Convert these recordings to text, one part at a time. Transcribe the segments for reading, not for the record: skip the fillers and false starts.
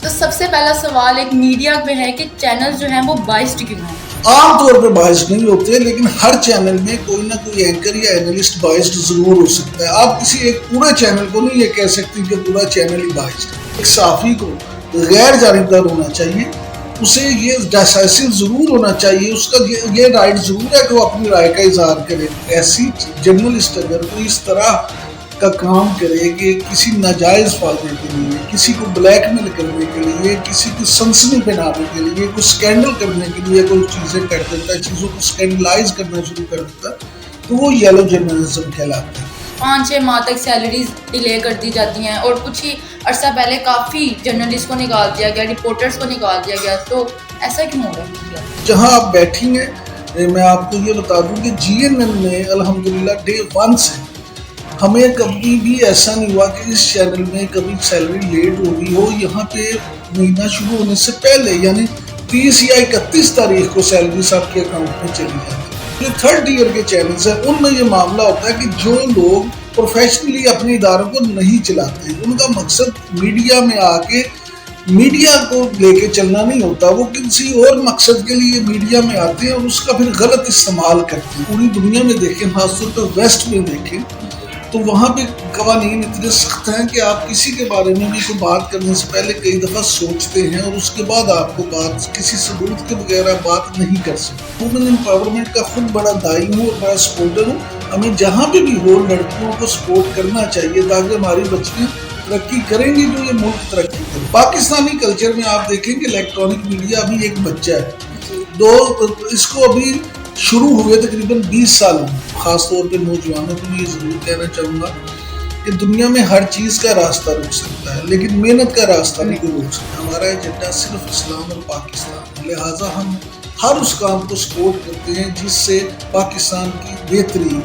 تو سب سے پہلا سوال ایک میڈیا پہ ہے کہ چینل جو ہیں وہ بائسڈ کیوں ہیں؟ عام طور پہ بائسڈ نہیں ہوتے، لیکن ہر چینل میں کوئی نہ کوئی اینکر یا اینالسٹ بائسڈ ضرور ہو سکتا ہے۔ آپ کسی ایک پورے چینل کو نہیں یہ کہہ سکتے کہ پورا چینل ہی بائسڈ ہے۔ ایک صحافی کو غیر جانبدار ہونا چاہیے، اسے یہ ڈیسائسو ضرور ہونا چاہیے، اس کا یہ رائٹ ضرور ہے کہ وہ اپنی رائے کا اظہار کرے۔ ایسی جرنلسٹ اگر کوئی اس طرح کا کام کرے کہ کسی ناجائز فائدے کے لیے، کسی کو بلیک میل کرنے کے لیے، کسی کو سنسنی پھیلانے کے لیے، کوئی سکینڈل کرنے کے لیے کوئی چیزیں کر دیتا ہے، چیزوں کو سکینڈلائز کرنا شروع کر دیتا ہے، تو وہ یلو جرنلزم کہلاتا ہے۔ 5-6 ماہ تک سیلریز ڈیلے کر دی جاتی ہیں، اور کچھ ہی عرصہ پہلے کافی جرنلسٹ کو نکال دیا گیا، رپورٹرز کو نکال دیا گیا، تو ایسا کیوں ہو رہا ہے؟ جہاں آپ بیٹھی ہیں میں آپ کو یہ بتا دوں کہ جی این این میں الحمدللہ ڈے 1 سے ہمیں کبھی بھی ایسا نہیں ہوا کہ اس چینل میں کبھی سیلری لیٹ ہو گئی ہو۔ یہاں پہ مہینہ شروع ہونے سے پہلے یعنی 30 یا 31 تاریخ کو سیلری آپ کے اکاؤنٹ میں چلی جاتی ہے۔ جو 3rd ٹیئر کے چینلز ہیں ان میں یہ معاملہ ہوتا ہے کہ جو لوگ پروفیشنلی اپنے اداروں کو نہیں چلاتے، ان کا مقصد میڈیا میں آ کے میڈیا کو لے کے چلنا نہیں ہوتا، وہ کسی اور مقصد کے لیے میڈیا میں آتے ہیں اور اس کا پھر غلط استعمال کرتے ہیں۔ پوری دنیا میں دیکھیں، خاص طور پر ویسٹ میں دیکھیں، تو وہاں پہ قوانین اتنے سخت ہیں کہ آپ کسی کے بارے میں بھی کوئی بات کرنے سے پہلے کئی دفعہ سوچتے ہیں اور اس کے بعد آپ کو بات کسی ثبوت کے بغیر بات نہیں کر سکتے۔ وومن امپاورمنٹ کا خود بڑا دائی ہوں اور بڑا سپورٹر ہوں۔ ہمیں جہاں پہ بھی ہو لڑکیوں کو سپورٹ کرنا چاہیے تاکہ ہماری بچیاں ترقی کریں گی تو یہ ملک ترقی کرے۔ پاکستانی کلچر میں آپ دیکھیں کہ الیکٹرانک میڈیا ابھی ایک بچہ ہے، اس کو ابھی شروع ہوئے تقریباً 20 سال ہوئے۔ خاص طور پہ نوجوانوں کو یہ ضرور کہنا چاہوں گا کہ دنیا میں ہر چیز کا راستہ رک سکتا ہے لیکن محنت کا راستہ نہیں کوئی روک سکتا۔ ہمارا ایجنڈا صرف اسلام اور پاکستان ہے، لہٰذا ہم ہر اس کام کو سپورٹ کرتے ہیں جس سے پاکستان کی بہتری،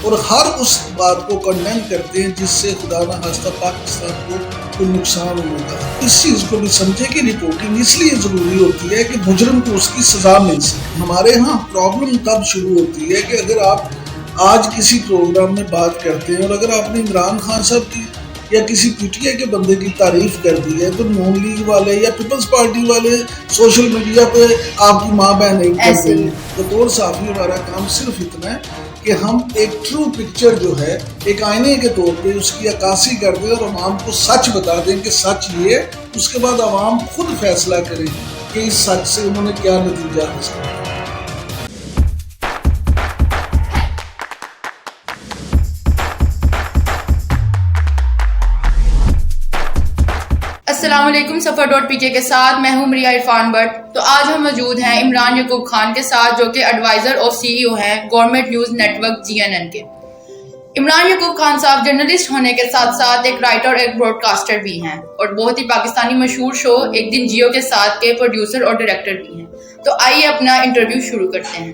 اور ہر اس بات کو کنڈیم کرتے ہیں جس سے خدا نہ خواستہ پاکستان کو کوئی نقصان ہوگا۔ اس چیز کو بھی سمجھے کہ رپورٹنگ اس لیے ضروری ہوتی ہے کہ مجرم کو اس کی سزا مل سکے۔ ہمارے ہاں پرابلم تب شروع ہوتی ہے کہ اگر آپ آج کسی پروگرام میں بات کرتے ہیں اور اگر آپ نے عمران خان صاحب کی یا کسی پی ٹی آئی کے بندے کی تعریف کر دی ہے تو نون لیگ والے یا پیپلز پارٹی والے سوشل میڈیا پہ آپ کی ماں بہن ایک کر دیں گے۔ بطور صحافی ہمارا کام صرف اتنا ہے کہ ہم ایک ٹرو پکچر جو ہے ایک آئینے کے طور پہ اس کی عکاسی کر دیں اور عوام کو سچ بتا دیں کہ سچ یہ ہے، اس کے بعد عوام خود فیصلہ کریں کہ اس سچ سے انہوں نے کیا نتیجہ حاصل کیا۔ السلام علیکم، سفر.pk کے ساتھ میں ہوں مریا عرفان بٹ۔ تو آج ہم موجود ہیں عمران یعقوب خان کے ساتھ جو کہ advisor of C E O ہیں government news network GNN کے۔ عمران یعقوب خان صاحب جرنلسٹ ہونے کے ساتھ ساتھ ایک رائٹر اور ایک براڈ کاسٹر بھی ہیں، اور بہت ہی پاکستانی مشہور شو ایک دن جیو کے ساتھ کے پروڈیوسر اور ڈائریکٹر بھی ہیں۔ تو آئیے اپنا انٹرویو شروع کرتے ہیں۔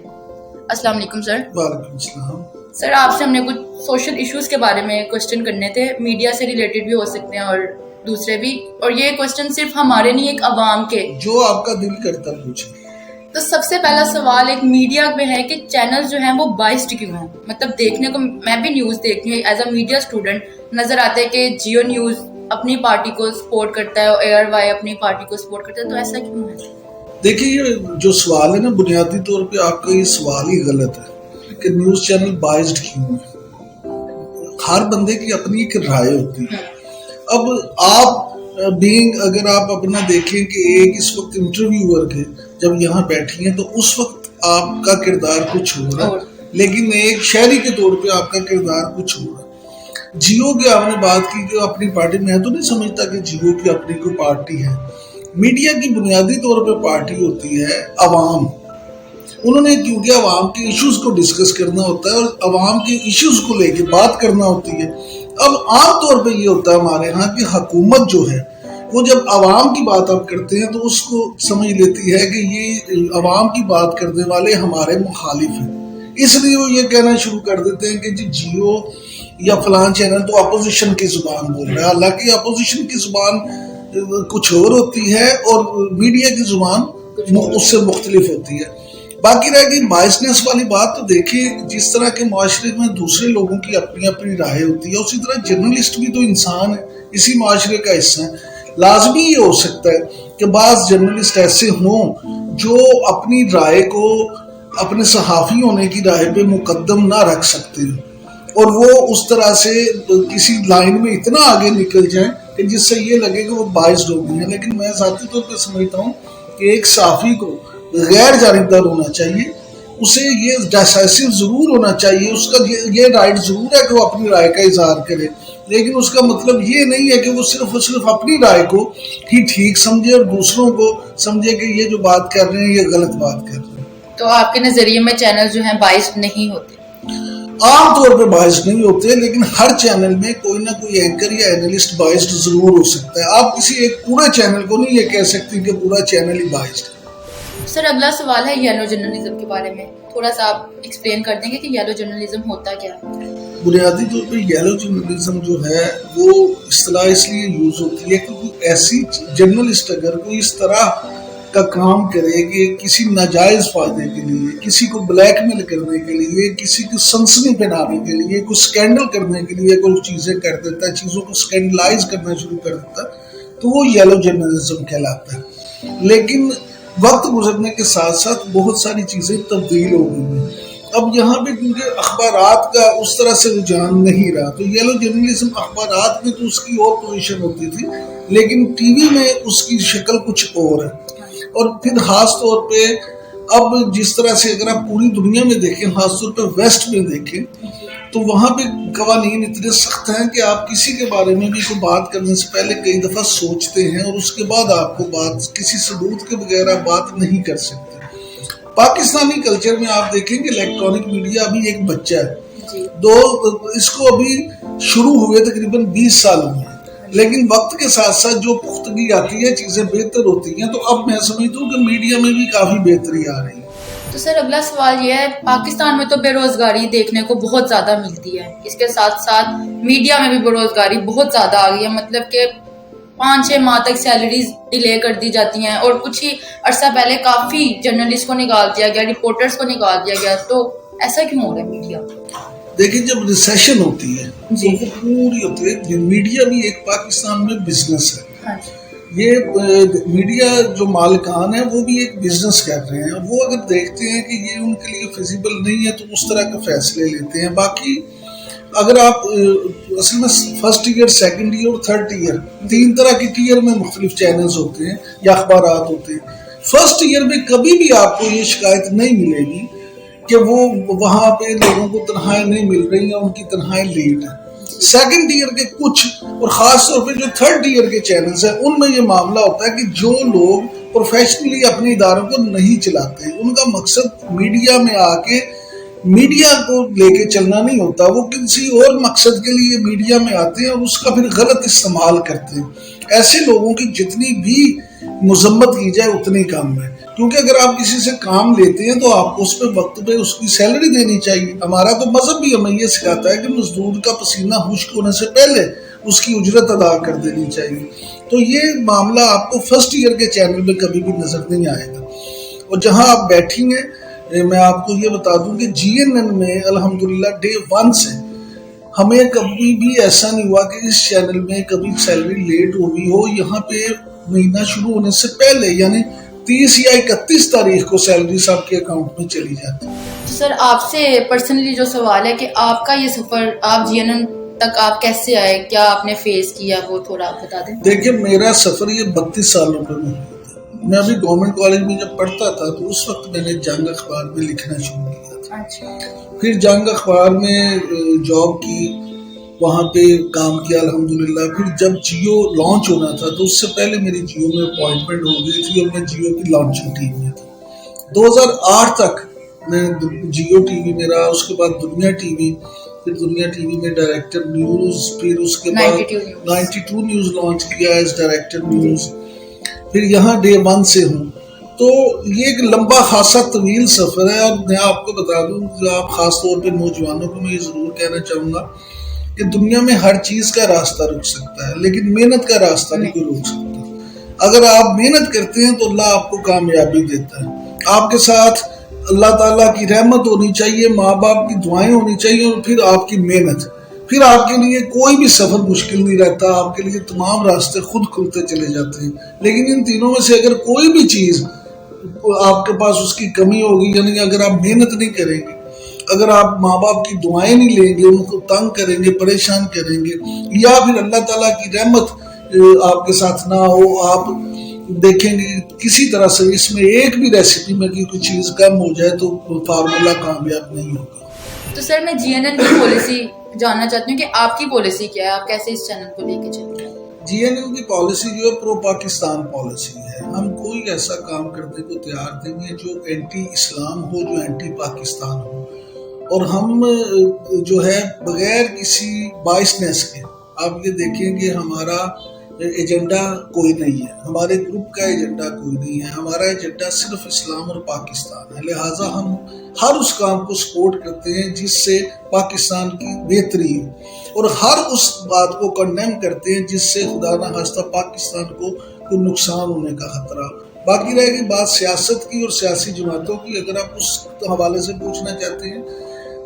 السلام علیکم سر۔ وعلیکم السلام۔ سر، آپ سے ہم نے کچھ سوشل ایشوز کے بارے میں کوسچن کرنے تھے، میڈیا سے ریلیٹڈ بھی ہو سکتے ہیں اور دوسرے بھی، اور یہ کوسچن صرف ہمارے نہیں، ایک عوام کے، جو آپ کا دل کرتا پوچھیں۔ تو سب سے پہلا سوال ایک میڈیا پہ ہے کہ چینل جو ہیں وہ بائسڈ کیوں ہیں؟ مطلب دیکھنے کو میں بھی نیوز دیکھتی ہوں ایز اے میڈیا اسٹوڈنٹ، نظر آتا ہے کہ جیو نیوز اپنی پارٹی کو سپورٹ کرتا ہے اور ARY اپنی پارٹی کو سپورٹ کرتا ہے، تو ایسا کیوں ہے؟ دیکھیے، یہ جو سوال ہے نا، بنیادی طور پہ آپ کا یہ سوال ہی غلط ہے کہ نیوز چینل بائسڈ کیوں ہے۔ ہر بندے کی اپنی ایک رائے ہوتی ہے۔ اب آپ اگر آپ اپنا دیکھیں کہ ایک اس وقت انٹرویور کے جب یہاں بیٹھی ہیں تو اس وقت آپ کا کردار کچھ ہو رہا ہے، لیکن ایک شہری کے طور پہ آپ کا کردار کچھ ہو رہا ہے۔ جیو کی آپ نے بات کی کہ اپنی پارٹی، میں تو نہیں سمجھتا کہ جیو کی اپنی کوئی پارٹی ہے۔ میڈیا کی بنیادی طور پہ پارٹی ہوتی ہے عوام۔ انہوں نے کیونکہ عوام کے ایشوز کو ڈسکس کرنا ہوتا ہے اور عوام کے ایشوز کو لے کے بات کرنا ہوتی ہے۔ اب عام طور پہ یہ ہوتا ہے ہمارے ہاں کہ حکومت جو ہے وہ جب عوام کی بات آپ کرتے ہیں تو اس کو سمجھ لیتی ہے کہ یہ عوام کی بات کرنے والے ہمارے مخالف ہیں، اس لیے وہ یہ کہنا شروع کر دیتے ہیں کہ جی جیو یا فلان چینل تو اپوزیشن کی زبان بول رہا ہے، حالانکہ اپوزیشن کی زبان کچھ اور ہوتی ہے اور میڈیا کی زبان اس سے مختلف ہوتی ہے۔ باقی رہ گئی بائسنس والی بات، تو دیکھیں جس طرح کے معاشرے میں دوسرے لوگوں کی اپنی اپنی رائے ہوتی ہے، اسی طرح جرنلسٹ بھی تو انسان ہے، اسی معاشرے کا حصہ ہے۔ لازمی یہ ہو سکتا ہے کہ بعض جرنلسٹ ایسے ہوں جو اپنی رائے کو اپنے صحافی ہونے کی رائے پہ مقدم نہ رکھ سکتے ہیں اور وہ اس طرح سے کسی لائن میں اتنا آگے نکل جائیں کہ جس سے یہ لگے کہ وہ باعث ہو گئی ہیں. لیکن میں ذاتی طور پہ سمجھتا ہوں کہ ایک صحافی کو غیر جانبدار ہونا چاہیے, اسے یہ ڈیسائسو ضرور ہونا چاہیے, اس کا یہ رائٹ ضرور ہے کہ وہ اپنی رائے کا اظہار کرے, لیکن اس کا مطلب یہ نہیں ہے کہ وہ صرف اپنی رائے کو ہی ٹھیک سمجھے اور دوسروں کو سمجھے کہ یہ جو بات کر رہے ہیں یہ غلط بات کر رہے ہیں. تو آپ کے نظریے میں چینل جو ہیں باعث نہیں ہوتے؟ عام طور پہ باعث نہیں ہوتے, لیکن ہر چینل میں کوئی نہ کوئی اینکر یا اینالسٹ باعث ضرور ہو سکتا ہے. آپ کسی ایک پورے چینل کو نہیں یہ کہہ سکتے کہ پورا چینل ہی باعث ہے. سر اگلا سوال ہے یلو جرنلزم کے بارے میں, تھوڑا سا آپ ایکسپلین کر دیں گے کہ یلو جرنلزم ہوتا کیا ہے؟ بنیادی طور پہ یلو جرنلزم جو ہے وہ اصطلاح اس لیے یوز ہوتی ہے کیونکہ ایسی جرنلسٹ اگر کوئی اس طرح کا کام کرے کہ کسی ناجائز فائدے کے لیے, کسی کو بلیک میل کرنے کے لیے, کسی کو سنسنی پہنانے کے لیے, کوئی اسکینڈل کرنے کے لیے کوئی چیزیں کر دیتا ہے, چیزوں کو اسکینڈلائز کرنا شروع کر دیتا ہے, تو وہ یلو جرنلزم کہلاتا ہے. لیکن وقت گزرنے کے ساتھ ساتھ بہت ساری چیزیں تبدیل ہو گئی ہیں. اب یہاں پہ کیونکہ اخبارات کا اس طرح سے رجحان نہیں رہا, تو یلو جرنلزم اخبارات میں تو اس کی اور پوزیشن ہوتی تھی, لیکن ٹی وی میں اس کی شکل کچھ اور ہے. اور پھر خاص طور پہ اب جس طرح سے اگر آپ پوری دنیا میں دیکھیں, خاص طور پہ ویسٹ میں دیکھیں, تو وہاں پہ قوانین اتنے سخت ہیں کہ آپ کسی کے بارے میں بھی کوئی بات کرنے سے پہلے کئی دفعہ سوچتے ہیں اور اس کے بعد آپ کو بات کسی ثبوت کے بغیر آپ بات نہیں کر سکتے. پاکستانی کلچر میں آپ دیکھیں کہ الیکٹرانک میڈیا ابھی ایک بچہ ہے, اس کو ابھی شروع ہوئے تقریباً 20 سال ہوئے ہیں, لیکن وقت کے ساتھ ساتھ جو پختگی آتی ہے چیزیں بہتر ہوتی ہیں, تو اب میں سمجھتا ہوں کہ میڈیا میں بھی کافی بہتری آ رہی ہے. تو سر اگلا سوال یہ ہے, پاکستان میں تو بے روزگاری دیکھنے کو بہت زیادہ ملتی ہے, اس کے ساتھ ساتھ میڈیا میں بھی بے روزگاری بہت زیادہ آ گئی ہے, مطلب کہ 5-6 ماہ تک سیلریز ڈیلے کر دی جاتی ہیں, اور کچھ ہی عرصہ پہلے کافی جرنلسٹ کو نکال دیا گیا, رپورٹرز کو نکال دیا گیا. تو ایسا کیوں ہو رہا ہے میڈیا؟ دیکھیں جب ریسیشن ہوتی ہے تو وہ پوری ہوتی ہے. میڈیا بھی ایک پاکستان میں بزنس ہے. یہ میڈیا جو مالکان ہیں وہ بھی ایک بزنس کر رہے ہیں, وہ اگر دیکھتے ہیں کہ یہ ان کے لیے فیزیبل نہیں ہے تو اس طرح کے فیصلے لیتے ہیں. باقی اگر آپ اصل میں فرسٹ ایئر, سیکنڈ ایئر اور تھرڈ ایئر, 3 طرح کی ٹیئر میں مختلف چینلز ہوتے ہیں یا اخبارات ہوتے ہیں. فرسٹ ایئر میں کبھی بھی آپ کو یہ شکایت نہیں ملے گی کہ وہ وہاں پہ لوگوں کو تنخواہیں نہیں مل رہی ہیں, ان کی تنخواہیں لیٹ ہیں. سیکنڈ ایئر کے کچھ اور خاص طور پہ جو تھرڈ ایئر کے چینلز ہیں ان میں یہ معاملہ ہوتا ہے کہ جو لوگ پروفیشنلی اپنے اداروں کو نہیں چلاتے, ان کا مقصد میڈیا میں آ کے میڈیا کو لے کے چلنا نہیں ہوتا, وہ کسی اور مقصد کے لیے میڈیا میں آتے ہیں اور اس کا پھر غلط استعمال کرتے ہیں. ایسے لوگوں کی جتنی بھی مذمت کی جائے اتنی کم ہے, کیونکہ اگر آپ کسی سے کام لیتے ہیں تو آپ کو اس پہ وقت پہ اس کی سیلری دینی چاہیے. ہمارا تو مذہب بھی ہمیں یہ سکھاتا ہے کہ مزدور کا پسینہ خشک ہونے سے پہلے اس کی اجرت ادا کر دینی چاہیے. تو یہ معاملہ آپ کو فرسٹ ایئر کے چینل میں کبھی بھی نظر نہیں آئے گا. اور جہاں آپ بیٹھی ہیں, میں آپ کو یہ بتا دوں کہ GNN میں الحمدللہ ڈے 1 سے ہمیں کبھی بھی ایسا نہیں ہوا کہ اس چینل میں کبھی سیلری لیٹ ہوئی ہو. یہاں پہ مہینہ شروع ہونے سے پہلے یعنی 30 یا 31 تاریخ کو سیلری آپ کے اکاؤنٹ میں چلی جاتی ہے. سر آپ سے پرسنلی جو سوال ہے کہ آپ کا یہ سفر, آپ GNN تک آپ کیسے آئے, کیا آپ نے فیس کیا, وہ تھوڑا آپ بتا دیں. دیکھیں میرا سفر یہ 32 سالوں پہ ہوا تھا. میں ابھی گورنمنٹ کالج میں جب پڑھتا تھا تو اس وقت میں نے جنگ اخبار میں لکھنا شروع کیا تھا. پھر جنگ اخبار میں جاب کی, وہاں پہ کام کیا الحمدللہ. پھر جب جیو لانچ ہونا تھا تو اس سے پہلے میری جیو میں اپوائنٹمنٹ ہو گئی تھی اور میں جیو کی لانچنگ ٹیم میں تھا. 2008 تک میں جیو ٹی وی میں رہا, اس کے بعد دنیا ٹی وی, پھر دنیا ٹی وی میں ڈائریکٹر نیوز, پھر اس کے بعد 92 نیوز لانچ کیا ایز ڈائریکٹر نیوز, پھر یہاں ڈے 1 سے ہوں. تو یہ ایک لمبا خاصا طویل سفر ہے. اور میں آپ کو بتا دوں کہ آپ خاص طور پہ نوجوانوں کو میں یہ ضرور کہنا چاہوں گا کہ دنیا میں ہر چیز کا راستہ رک سکتا ہے, لیکن محنت کا راستہ نہیں کوئی روک سکتا. اگر آپ محنت کرتے ہیں تو اللہ آپ کو کامیابی دیتا ہے. آپ کے ساتھ اللہ تعالیٰ کی رحمت ہونی چاہیے, ماں باپ کی دعائیں ہونی چاہیے, اور پھر آپ کی محنت. پھر آپ کے لیے کوئی بھی سفر مشکل نہیں رہتا، آپ کے لیے تمام راستے خود کھلتے چلے جاتے ہیں۔ لیکن ان تینوں میں سے اگر کوئی بھی چیز آپ کے پاس اس کی کمی ہوگی، یعنی اگر آپ محنت نہیں کریں گے، اگر آپ ماں باپ کی دعائیں نہیں لیں گے، ان کو تنگ کریں گے، پریشان کریں گے، یا پھر اللہ تعالیٰ کی رحمت آپ کے ساتھ نہ ہو، آپ دیکھیں گے کسی طرح سے اس میں ایک بھی ریسیپی میں کوئی چیز کم ہو جائے تو فارمولا کامیاب نہیں ہوگا۔ تو سر میں GNN کی پالیسی جاننا چاہتی ہوں کہ آپ کی پالیسی کیا ہے، آپ کیسے اس چینل کو لے کے چلتے ہیں؟ GNN کی پالیسی جو ہے پرو پاکستان پالیسی ہے۔ ہم کوئی ایسا کام کرنے کو تیار نہیں ہے جو اینٹی اسلام ہو، جو اینٹی پاکستان ہو، اور ہم جو ہے بغیر کسی بائسنس کے، آپ یہ دیکھیں کہ ہمارا ایجنڈا کوئی نہیں ہے، ہمارے گروپ کا ایجنڈا کوئی نہیں ہے، ہمارا ایجنڈا صرف اسلام اور پاکستان ہے۔ لہٰذا ہم ہر اس کام کو سپورٹ کرتے ہیں جس سے پاکستان کی بہتری ہو، اور ہر اس بات کو کنڈیم کرتے ہیں جس سے خدا نہ خواستہ پاکستان کو کوئی نقصان ہونے کا خطرہ۔ باقی رہے گی بات سیاست کی اور سیاسی جماعتوں کی، اگر آپ اس حوالے سے پوچھنا چاہتے ہیں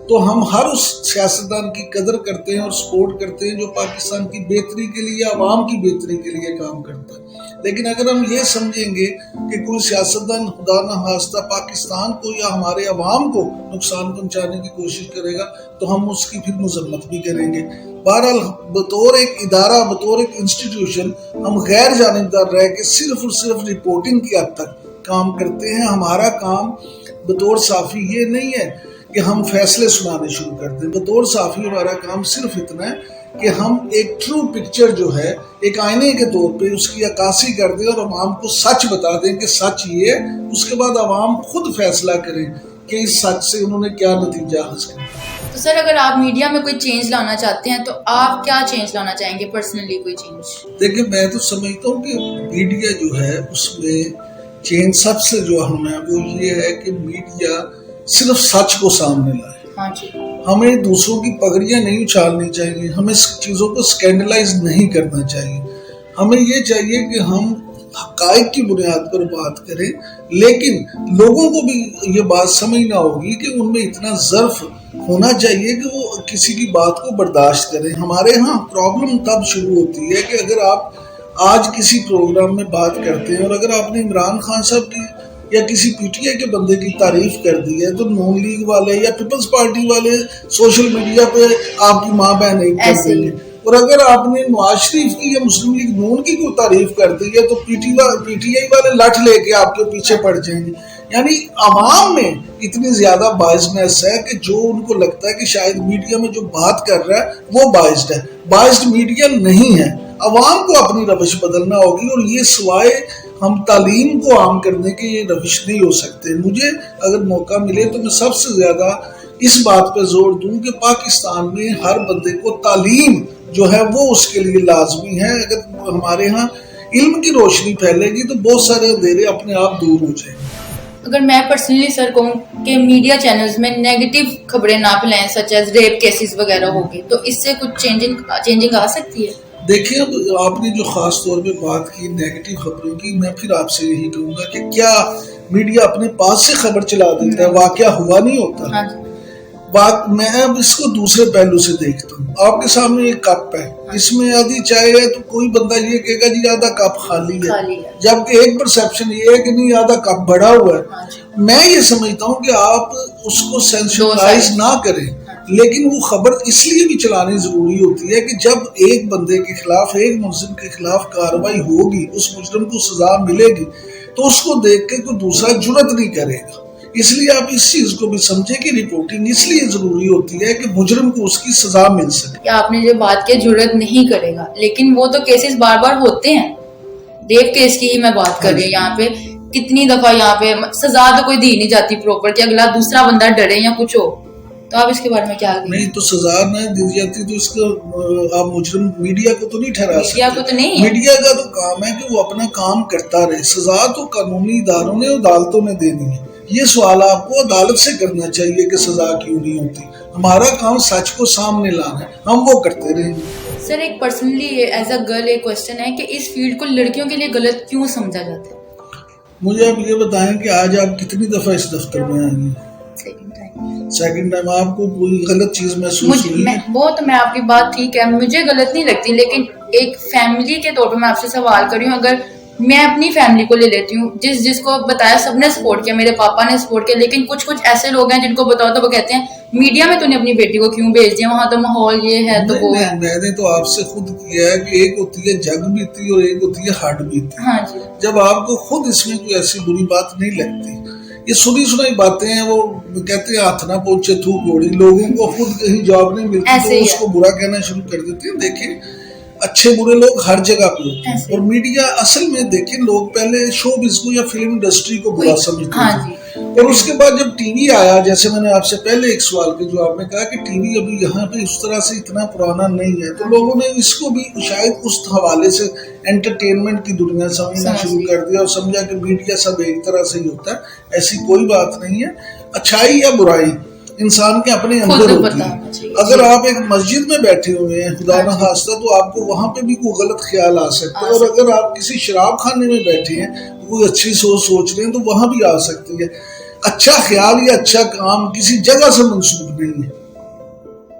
تو ہم ہر اس سیاستدان کی قدر کرتے ہیں اور سپورٹ کرتے ہیں جو پاکستان کی بہتری کے لیے، عوام کی بہتری کے لیے کام کرتا ہے۔ لیکن اگر ہم یہ سمجھیں گے کہ کوئی سیاستدان خدا نہ خواستہ پاکستان کو یا ہمارے عوام کو نقصان پہنچانے کی کوشش کرے گا تو ہم اس کی پھر مذمت بھی کریں گے۔ بہرحال بطور ایک ادارہ، بطور ایک انسٹیٹیوشن، ہم غیر جانبدار رہ کے صرف اور صرف رپورٹنگ کی حد تک کام کرتے ہیں۔ ہمارا کام بطور صحافی یہ نہیں ہے کہ ہم فیصلے سنانے شروع کر دیں۔ بطور صحافی ہمارا کام صرف اتنا ہے کہ ہم ایک ٹرو پکچر جو ہے ایک آئینے کے طور پہ اس کی عکاسی کر دیں اور عوام کو سچ بتا دیں کہ سچ یہ ہے، اس کے بعد عوام خود فیصلہ کریں کہ اس سچ سے انہوں نے کیا نتیجہ حاصل کیا۔ تو سر اگر آپ میڈیا میں کوئی چینج لانا چاہتے ہیں تو آپ کیا چینج لانا چاہیں گے پرسنلی؟ کوئی چینج؟ دیکھیں، میں تو سمجھتا ہوں کہ میڈیا جو ہے اس میں چینج سب سے جو اہم ہے وہ یہ ہے کہ میڈیا صرف سچ کو سامنے لائے۔ ہاں جی۔ ہمیں دوسروں کی پگڑیاں نہیں اچھالنی چاہیے، ہمیں چیزوں کو اسکینڈلائز نہیں کرنا چاہیے۔ ہمیں یہ چاہیے کہ ہم حقائق کی بنیاد پر بات کریں، لیکن لوگوں کو بھی یہ بات سمجھنا ہوگی کہ ان میں اتنا ظرف ہونا چاہیے کہ وہ کسی کی بات کو برداشت کریں۔ ہمارے ہاں پرابلم تب شروع ہوتی ہے کہ اگر آپ آج کسی پروگرام میں بات کرتے ہیں اور اگر آپ نے عمران خان صاحب کی یا کسی PTI کے بندے کی تعریف کر دی ہے تو نون لیگ والے یا پیپلز پارٹی والے سوشل میڈیا پہ آپ کی ماں بہن ایک کر دیں گے، اور اگر آپ نے نواز شریف کی یا مسلم لیگ نون کی کوئی تعریف کر دی ہے تو PTI والے لٹ لے کے آپ کے پیچھے پڑ جائیں گے۔ یعنی عوام میں اتنی زیادہ بائزنس ہے کہ جو ان کو لگتا ہے کہ شاید میڈیا میں جو بات کر رہا ہے وہ بائزڈ ہے۔ بائزڈ میڈیا نہیں ہے، عوام کو اپنی روش بدلنا ہوگی، اور یہ سوائے ہم تعلیم کو عام کرنے کے یہ روش نہیں ہو سکتے۔ مجھے اگر موقع ملے تو میں سب سے زیادہ اس بات پہ زور دوں کہ پاکستان میں ہر بندے کو تعلیم جو ہے وہ اس کے لیے لازمی ہے۔ اگر ہمارے ہاں علم کی روشنی پھیلے گی تو بہت سارے اندھیرے اپنے آپ دور ہو جائیں گے۔ اگر میں پرسنلی سر کہوں کہ میڈیا چینلز میں نیگیٹو خبریں نہ پھیلائیں، سچ ایز ریپ کیسز وغیرہ ہوگی، تو اس سے کچھ چینجنگ آ سکتی ہے؟ دیکھیں، اب آپ نے جو خاص طور پہ بات کی نیگیٹو خبروں کی، میں پھر آپ سے یہی کہوں گا کہ کیا میڈیا اپنے پاس سے خبر چلا دیتا ہے؟ واقعہ ہوا نہیں ہوتا۔ ہاں جی۔ میں اب اس کو دوسرے پہلو سے دیکھتا ہوں۔ آپ کے سامنے ایک کپ ہے، اس میں آدھی چائے ہے تو کوئی بندہ یہ کہے گا جی آدھا کپ خالی ہے، جبکہ ایک پرسیپشن یہ ہے کہ نہیں آدھا کپ بڑا ہوا ہے۔ میں یہ سمجھتا ہوں کہ آپ اس کو سینسیٹائز نہ کریں، لیکن وہ خبر اس لیے بھی چلانی ضروری ہوتی ہے کہ جب ایک بندے کے خلاف، ایک ملزم کے خلاف کارروائی ہوگی، اس مجرم کو سزا ملے گی، تو اس کو دیکھ کے کوئی دوسرا جرأت نہیں کرے گا۔ اس لیے آپ اس چیز کو بھی سمجھیں کہ رپورٹنگ اس لیے ضروری ہوتی ہے کہ مجرم کو اس کی سزا مل سکے۔ آپ نے جو بات کی جرأت نہیں کرے گا، لیکن وہ تو کیسز بار بار ہوتے ہیں۔ ریپ کیس کی ہی میں بات کر رہی ہوں، یہاں پہ کتنی دفعہ یہاں پہ سزا تو کوئی دی نہیں جاتی پراپر کہ اگلا دوسرا بندہ ڈرے یا کچھ ہو، تو آپ اس کے بارے میں کیا کہیں؟ نہیں تو سزا نہ دی جاتی تو اس کا آپ مجرم میڈیا کو تو نہیں ٹھہرا سکتے۔ میڈیا کو تو نہیں، میڈیا کا تو کام ہے کہ وہ اپنا کام کرتا رہے۔ سزا تو قانونی اداروں نے، عدالتوں نے دینی ہے۔ یہ سوال آپ کو عدالت سے کرنا چاہیے کہ سزا کیوں نہیں ہوتی۔ ہمارا کام سچ کو سامنے لانا ہے، ہم وہ کرتے رہیں گے۔ سر ایک پرسنلی ایز اے گرل ایک کوشچن ہے کہ اس فیلڈ کو لڑکیوں کے لیے غلط کیوں سمجھا جاتا ہے؟ مجھے آپ یہ بتائیں کہ آج آپ کتنی دفعہ اس دفتر میں آئی ہیں؟ سیکنڈ ٹائم آپ کو کوئی غلط چیز محسوس ہوئی؟ وہ تو میں آپ کی بات ٹھیک ہے، مجھے غلط نہیں لگتی، لیکن ایک فیملی کے طور پر میں آپ سے سوال کر رہی ہوں. اگر میں اپنی فیملی کو لے لیتی ہوں، جس کو بتایا سب نے سپورٹ کیا، میرے پاپا نے سپورٹ کیا، لیکن کچھ ایسے لوگ ہیں جن کو بتاؤ تو وہ کہتے ہیں میڈیا میں تو نے اپنی بیٹی کو کیوں بھیج دیا، وہاں تو ماحول یہ ہے تو وہ ہے. میں نے تو آپ سے خود کیا ہے کہ ایک ہوتی ہے جگ بیتی اور ایک ہوتی ہے ہارٹ بیتی. ہاں جی. جب آپ کو خود اس میں کوئی ایسی بری بات نہیں لگتی، یہ سنی سنائی باتیں ہیں، وہ کہتے ہیں ہاتھ نہ پہنچے تھو گوڑی، لوگوں کو خود کہیں جاب نہیں ملتی تو اس کو برا کہنا شروع کر دیتے ہیں. دیکھیں اچھے برے لوگ ہر جگہ پہ ہوتے ہیں، اور میڈیا اصل میں دیکھیں لوگ پہلے شو بز کو یا فلم انڈسٹری کو برا سمجھتے تھے، اور اس کے بعد جب ٹی وی آیا، جیسے میں نے آپ سے پہلے ایک سوال کے جواب میں کہا کہ ٹی وی ابھی یہاں پہ اس طرح سے اتنا پرانا نہیں ہے، تو لوگوں نے اس کو بھی شاید اس حوالے سے انٹرٹینمنٹ کی دنیا سمجھنا شروع کر دیا اور سمجھا کہ میڈیا سب ایک طرح سے ہی ہوتا ہے. ایسی کوئی بات نہیں ہے. اچھائی یا برائی انسان کے اپنے اندر ہوتی ہے. اگر آپ ایک مسجد میں بیٹھے ہوئے ہیں خدا نہ خواستہ تو آپ کو وہاں پہ بھی کوئی غلط خیال آ سکتا ہے، اور اگر آپ کسی شراب خانے میں بیٹھے ہیں کوئی اچھی سوچ رہے ہیں تو وہاں بھی آ سکتی ہے. اچھا خیال یا اچھا کام کسی جگہ سے منسوب نہیں ہے.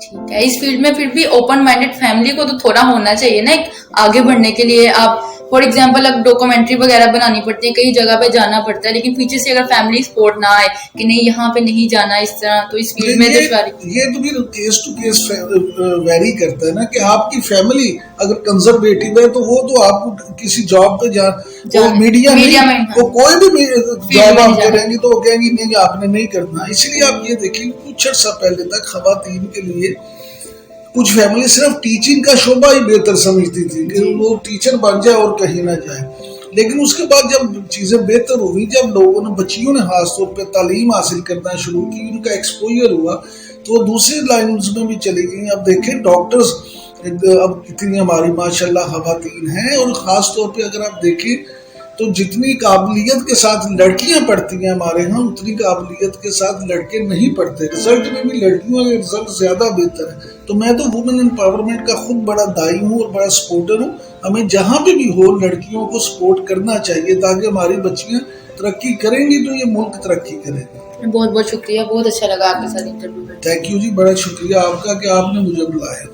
ٹھیک ہے، اس فیلڈ میں پھر بھی اوپن مائنڈیڈ فیملی کو تو تھوڑا ہونا چاہیے نا، ایک آگے بڑھنے کے لیے. آپ فار ایگزامپل اب ڈاکومنٹری وغیرہ بنانی پڑتی ہے، کئی جگہ پہ جانا پڑتا ہے، لیکن پیچھے سے اگر فیملی سپورٹ نہ آئے کہ نہیں یہاں پہ نہیں جانا اس طرح، تو اس فیلڈ میں دشواری. یہ تو پھر کیس ٹو کیس ویری کرتا ہے نا، کہ آپ کی فیملی اگر کنزرویٹو ہے تو وہ تو آپ کو کسی جاب پہ میڈیا میں وہ کوئی بھی جاب آپ کریں گی تو وہ کہیں گی نہیں آپ نے نہیں کرنا. اسی لیے آپ یہ دیکھیں کچھ عرصہ پہلے تک خواتین کے لیے کچھ فیملی صرف ٹیچنگ کا شعبہ ہی بہتر سمجھتی تھی کہ وہ ٹیچر بن جائے اور کہیں نہ جائے. لیکن اس کے بعد جب چیزیں بہتر ہوئی، جب لوگوں نے بچیوں نے خاص طور پہ تعلیم حاصل کرنا شروع کی، ان کا ایکسپوجر ہوا تو وہ دوسری لائنز میں بھی چلی گئی. اب دیکھیں ڈاکٹرز اب اتنی ہماری ماشاءاللہ خواتین ہیں، اور خاص طور پہ اگر آپ دیکھیں تو جتنی قابلیت کے ساتھ لڑکیاں پڑھتی ہیں ہمارے ہاں اتنی قابلیت کے ساتھ لڑکے نہیں پڑھتے. رزلٹ میں بھی لڑکیوں کا رزلٹ زیادہ بہتر ہے. تو میں تو وومن امپاورمنٹ کا خود بڑا دائی ہوں اور بڑا سپورٹر ہوں. ہمیں جہاں پہ بھی ہو لڑکیوں کو سپورٹ کرنا چاہیے تاکہ ہماری بچیاں ترقی کریں گی تو یہ ملک ترقی کرے گا. بہت بہت شکریہ، بہت اچھا لگا آپ کے ساتھ انٹرویو کرتے. تھینک یو جی، بڑا شکریہ آپ کا کہ آپ نے مجھے بلایا.